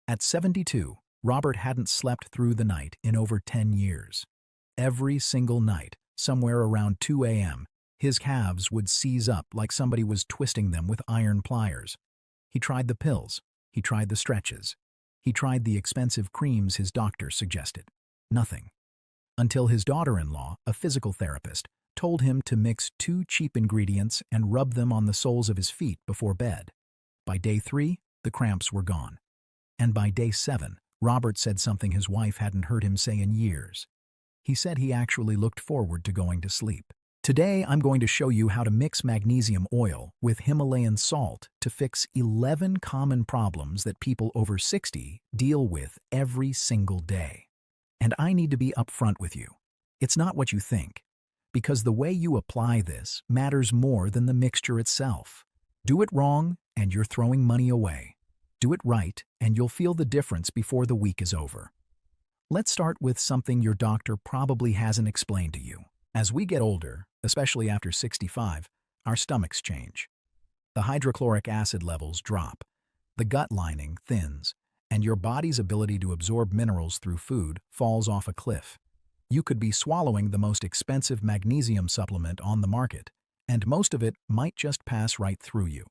At 72, Robert hadn't slept through the night in over 10 years. Every single night, somewhere around 2 a.m., his calves would seize up like somebody was twisting them with iron pliers. He tried the pills. He tried the stretches. He tried the expensive creams his doctor suggested. Nothing. Until his daughter-in-law, a physical therapist, told him to mix 2 cheap ingredients and rub them on the soles of his feet before bed. By day 3, the cramps were gone. And by day 7, Robert said something his wife hadn't heard him say in years. He said he actually looked forward to going to sleep. Today, I'm going to show you how to mix magnesium oil with Himalayan salt to fix 11 common problems that people over 60 deal with every single day. And I need to be upfront with you. It's not what you think, because the way you apply this matters more than the mixture itself. Do it wrong, and you're throwing money away. Do it right, and you'll feel the difference before the week is over. Let's start with something your doctor probably hasn't explained to you. As we get older, especially after 65, our stomachs change. The hydrochloric acid levels drop, the gut lining thins, and your body's ability to absorb minerals through food falls off a cliff. You could be swallowing the most expensive magnesium supplement on the market, and most of it might just pass right through you.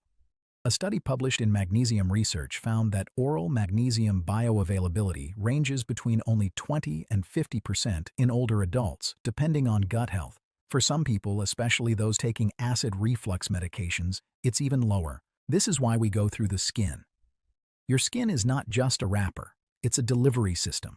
A study published in Magnesium Research found that oral magnesium bioavailability ranges between only 20 and 50% in older adults, depending on gut health. For some people, especially those taking acid reflux medications, it's even lower. This is why we go through the skin. Your skin is not just a wrapper, it's a delivery system.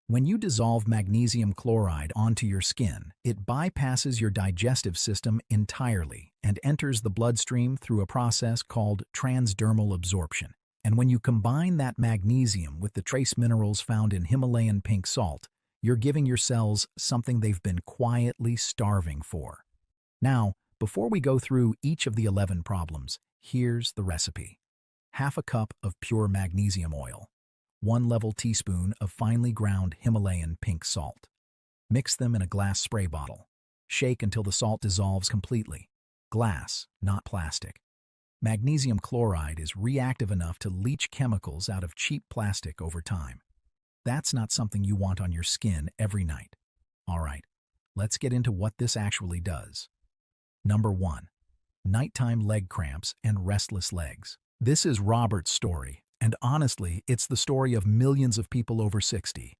When you dissolve magnesium chloride onto your skin, it bypasses your digestive system entirely and enters the bloodstream through a process called transdermal absorption. And when you combine that magnesium with the trace minerals found in Himalayan pink salt, you're giving your cells something they've been quietly starving for. Now, before we go through each of the 11 problems, here's the recipe. Half a cup of pure magnesium oil. 1 level teaspoon of finely ground Himalayan pink salt. Mix them in a glass spray bottle. Shake until the salt dissolves completely. Glass, not plastic. Magnesium chloride is reactive enough to leach chemicals out of cheap plastic over time. That's not something you want on your skin every night. All right, let's get into what this actually does. Number 1. Nighttime leg cramps and restless legs. This is Robert's story. And honestly, it's the story of millions of people over 60.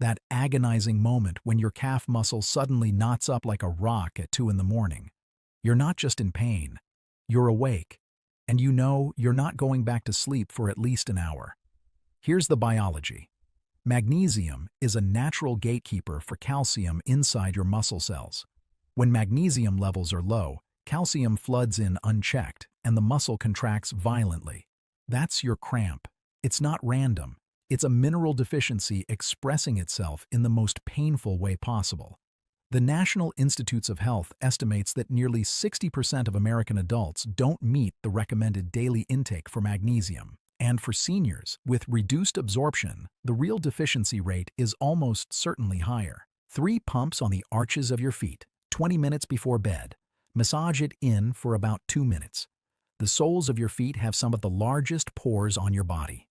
That agonizing moment when your calf muscle suddenly knots up like a rock at 2 in the morning. You're not just in pain. You're awake. And you know you're not going back to sleep for at least an hour. Here's the biology. Magnesium is a natural gatekeeper for calcium inside your muscle cells. When magnesium levels are low, calcium floods in unchecked, and the muscle contracts violently. That's your cramp. It's not random. It's a mineral deficiency expressing itself in the most painful way possible. The National Institutes of Health estimates that nearly 60% of American adults don't meet the recommended daily intake for magnesium. And for seniors, with reduced absorption, the real deficiency rate is almost certainly higher. 3 pumps on the arches of your feet, 20 minutes before bed. Massage it in for about 2 minutes. The soles of your feet have some of the largest pores on your body.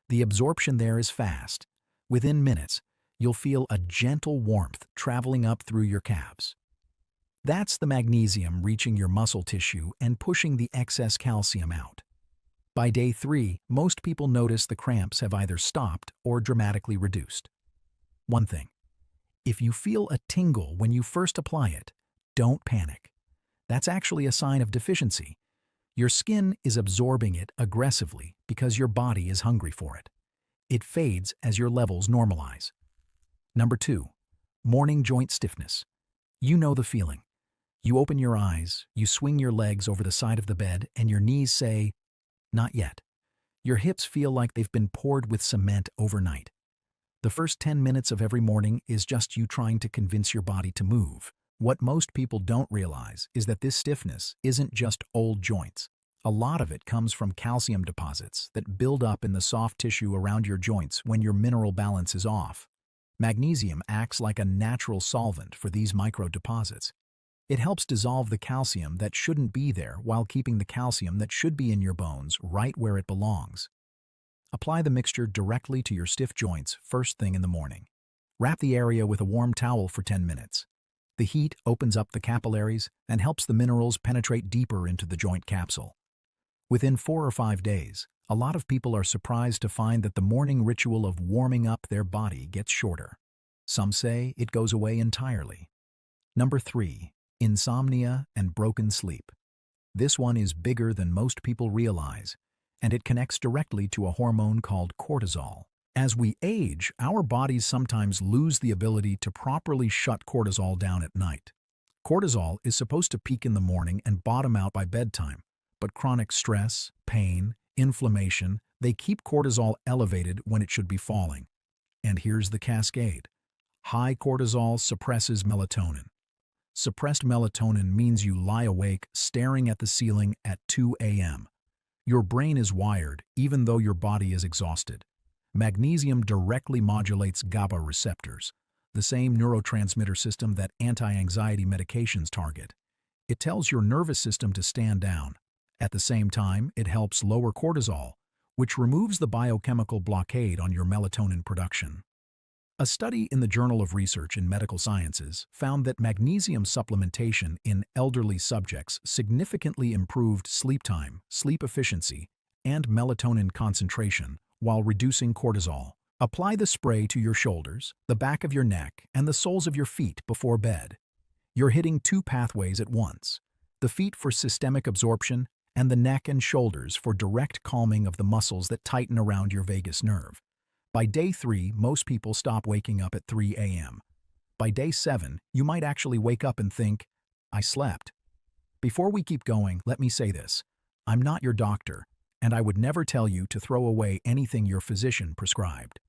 The absorption there is fast. Within minutes, you'll feel a gentle warmth traveling up through your calves. That's the magnesium reaching your muscle tissue and pushing the excess calcium out. By day 3, most people notice the cramps have either stopped or dramatically reduced. One thing, if you feel a tingle when you first apply it, don't panic. That's actually a sign of deficiency. Your skin is absorbing it aggressively because your body is hungry for it. It fades as your levels normalize. Number 2. Morning joint stiffness. You know the feeling. You open your eyes, you swing your legs over the side of the bed, and your knees say, "Not yet." Your hips feel like they've been poured with cement overnight. The first 10 minutes of every morning is just you trying to convince your body to move. What most people don't realize is that this stiffness isn't just old joints. A lot of it comes from calcium deposits that build up in the soft tissue around your joints when your mineral balance is off. Magnesium acts like a natural solvent for these microdeposits. It helps dissolve the calcium that shouldn't be there while keeping the calcium that should be in your bones right where it belongs. Apply the mixture directly to your stiff joints first thing in the morning. Wrap the area with a warm towel for 10 minutes. The heat opens up the capillaries and helps the minerals penetrate deeper into the joint capsule. Within 4 or 5 days, a lot of people are surprised to find that the morning ritual of warming up their body gets shorter. Some say it goes away entirely. Number 3. Insomnia and broken sleep. This one is bigger than most people realize, and it connects directly to a hormone called cortisol. As we age, our bodies sometimes lose the ability to properly shut cortisol down at night. Cortisol is supposed to peak in the morning and bottom out by bedtime, but chronic stress, pain, inflammation, they keep cortisol elevated when it should be falling. And here's the cascade. High cortisol suppresses melatonin. Suppressed melatonin means you lie awake staring at the ceiling at 2 a.m. Your brain is wired even though your body is exhausted. Magnesium directly modulates GABA receptors, the same neurotransmitter system that anti-anxiety medications target. It tells your nervous system to stand down. At the same time, it helps lower cortisol, which removes the biochemical blockade on your melatonin production. A study in the Journal of Research in Medical Sciences found that magnesium supplementation in elderly subjects significantly improved sleep time, sleep efficiency, and melatonin concentration while reducing cortisol. Apply the spray to your shoulders, the back of your neck, and the soles of your feet before bed. You're hitting 2 pathways at once: the feet for systemic absorption and the neck and shoulders for direct calming of the muscles that tighten around your vagus nerve. By day 3, most people stop waking up at 3 a.m. By day 7, you might actually wake up and think, I slept. Before we keep going, let me say this. I'm not your doctor, and I would never tell you to throw away anything your physician prescribed.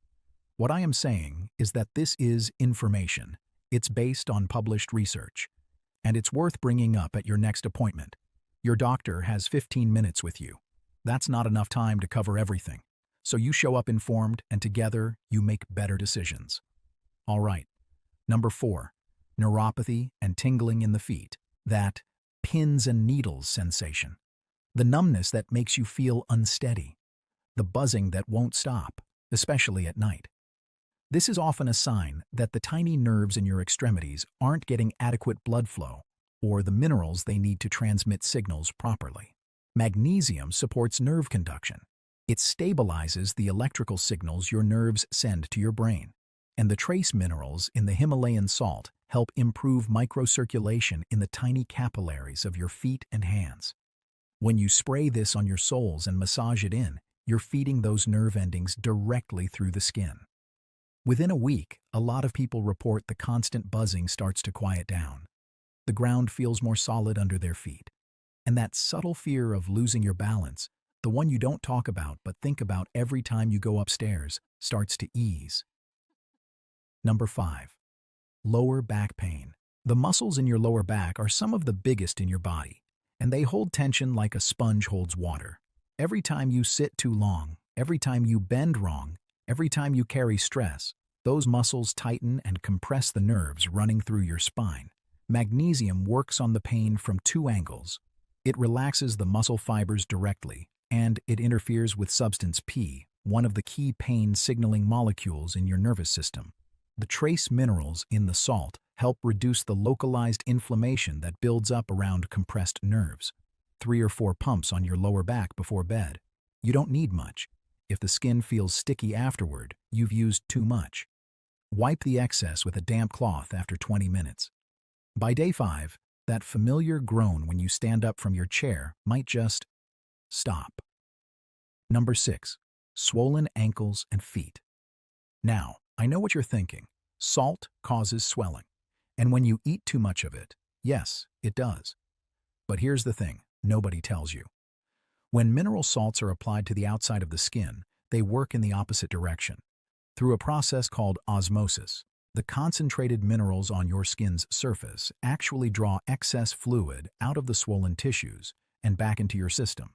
What I am saying is that this is information. It's based on published research, and it's worth bringing up at your next appointment. Your doctor has 15 minutes with you. That's not enough time to cover everything. So you show up informed, and together you make better decisions. All right. Number 4. Neuropathy and tingling in the feet. That pins and needles sensation. The numbness that makes you feel unsteady. The buzzing that won't stop, especially at night. This is often a sign that the tiny nerves in your extremities aren't getting adequate blood flow or the minerals they need to transmit signals properly. Magnesium supports nerve conduction. It stabilizes the electrical signals your nerves send to your brain. And the trace minerals in the Himalayan salt help improve microcirculation in the tiny capillaries of your feet and hands. When you spray this on your soles and massage it in, you're feeding those nerve endings directly through the skin. Within a week, a lot of people report the constant buzzing starts to quiet down. The ground feels more solid under their feet. And that subtle fear of losing your balance, the one you don't talk about but think about every time you go upstairs, starts to ease. Number 5. Lower back pain. The muscles in your lower back are some of the biggest in your body, and they hold tension like a sponge holds water. Every time you sit too long, every time you bend wrong, every time you carry stress, those muscles tighten and compress the nerves running through your spine. Magnesium works on the pain from 2 angles. It relaxes the muscle fibers directly, and it interferes with substance P, one of the key pain-signaling molecules in your nervous system. The trace minerals in the salt help reduce the localized inflammation that builds up around compressed nerves. 3 or 4 pumps on your lower back before bed. You don't need much. If the skin feels sticky afterward, you've used too much. Wipe the excess with a damp cloth after 20 minutes. By day 5, that familiar groan when you stand up from your chair might just stop. Number 6. Swollen ankles and feet. Now, I know what you're thinking. Salt causes swelling. And when you eat too much of it, yes, it does. But here's the thing, nobody tells you. When mineral salts are applied to the outside of the skin, they work in the opposite direction. Through a process called osmosis, the concentrated minerals on your skin's surface actually draw excess fluid out of the swollen tissues and back into your system.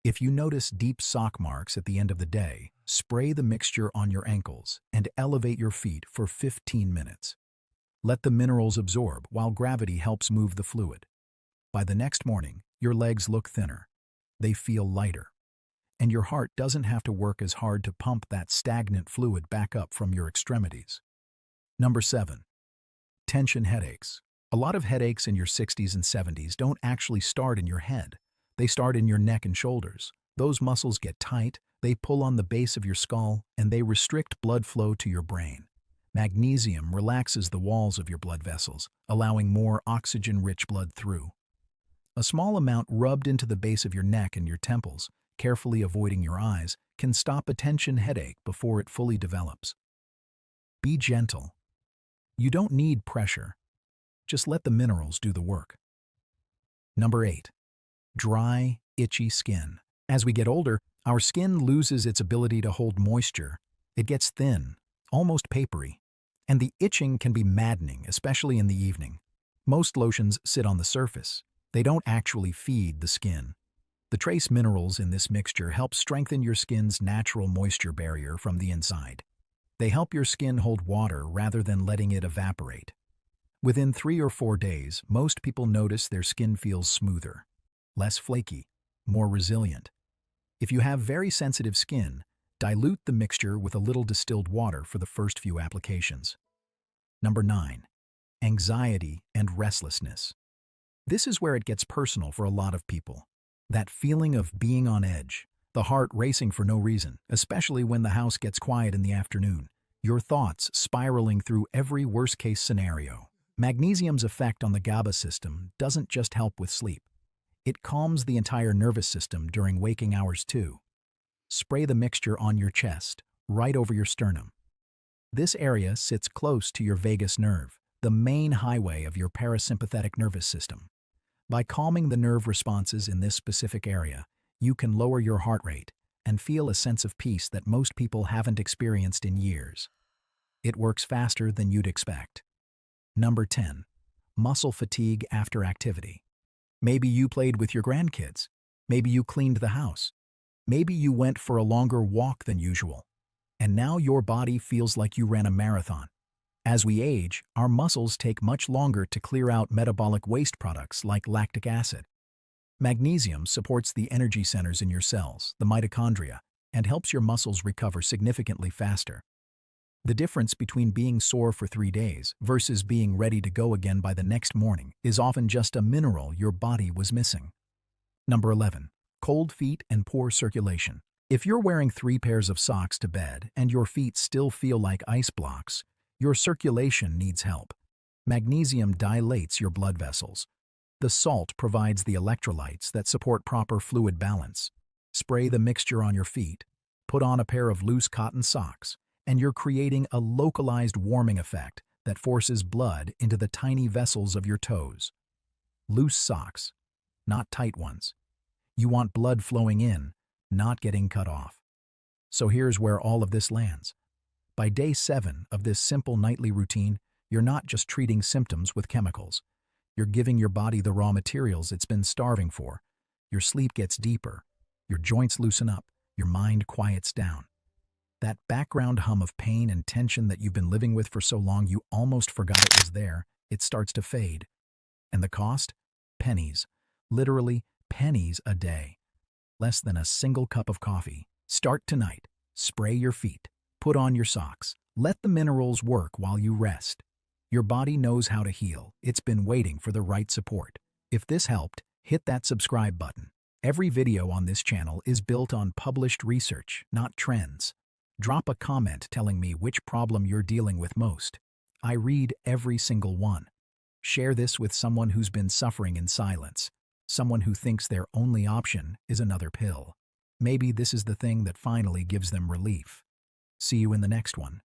If you notice deep sock marks at the end of the day, spray the mixture on your ankles and elevate your feet for 15 minutes. Let the minerals absorb while gravity helps move the fluid. By the next morning, your legs look thinner. They feel lighter. and your heart doesn't have to work as hard to pump that stagnant fluid back up from your extremities. Number 7. Tension headaches. A lot of headaches in your 60s and 70s don't actually start in your head. They start in your neck and shoulders. Those muscles get tight, they pull on the base of your skull, and they restrict blood flow to your brain. Magnesium relaxes the walls of your blood vessels, allowing more oxygen-rich blood through. A small amount rubbed into the base of your neck and your temples, carefully avoiding your eyes, can stop a tension headache before it fully develops. Be gentle. You don't need pressure. Just let the minerals do the work. Number 8. Dry, itchy skin. As we get older, our skin loses its ability to hold moisture. It gets thin, almost papery. And the itching can be maddening, especially in the evening. Most lotions sit on the surface. They don't actually feed the skin. The trace minerals in this mixture help strengthen your skin's natural moisture barrier from the inside. They help your skin hold water rather than letting it evaporate. Within 3 or 4 days, most people notice their skin feels smoother, less flaky, more resilient. If you have very sensitive skin, dilute the mixture with a little distilled water for the first few applications. Number 9. Anxiety and restlessness. This is where it gets personal for a lot of people. That feeling of being on edge, the heart racing for no reason, especially when the house gets quiet in the afternoon, your thoughts spiraling through every worst-case scenario. Magnesium's effect on the GABA system doesn't just help with sleep. It calms the entire nervous system during waking hours too. Spray the mixture on your chest, right over your sternum. This area sits close to your vagus nerve, the main highway of your parasympathetic nervous system. By calming the nerve responses in this specific area, you can lower your heart rate and feel a sense of peace that most people haven't experienced in years. It works faster than you'd expect. Number 10. Muscle fatigue after activity. Maybe you played with your grandkids. Maybe you cleaned the house. Maybe you went for a longer walk than usual. And now your body feels like you ran a marathon. As we age, our muscles take much longer to clear out metabolic waste products like lactic acid. Magnesium supports the energy centers in your cells, the mitochondria, and helps your muscles recover significantly faster. The difference between being sore for 3 days versus being ready to go again by the next morning is often just a mineral your body was missing. Number 11. Cold feet and poor circulation. If you're wearing 3 pairs of socks to bed and your feet still feel like ice blocks, your circulation needs help. Magnesium dilates your blood vessels. The salt provides the electrolytes that support proper fluid balance. Spray the mixture on your feet, put on a pair of loose cotton socks, and you're creating a localized warming effect that forces blood into the tiny vessels of your toes. Loose socks, not tight ones. You want blood flowing in, not getting cut off. So here's where all of this lands. By day 7 of this simple nightly routine, you're not just treating symptoms with chemicals. You're giving your body the raw materials it's been starving for. Your sleep gets deeper, your joints loosen up, your mind quiets down. That background hum of pain and tension that you've been living with for so long you almost forgot it was there, it starts to fade. And the cost? Pennies. Literally pennies a day. Less than a single cup of coffee. Start tonight. Spray your feet. Put on your socks. Let the minerals work while you rest. Your body knows how to heal. It's been waiting for the right support. If this helped, hit that subscribe button. Every video on this channel is built on published research, not trends. Drop a comment telling me which problem you're dealing with most. I read every single one. Share this with someone who's been suffering in silence. Someone who thinks their only option is another pill. Maybe this is the thing that finally gives them relief. See you in the next one.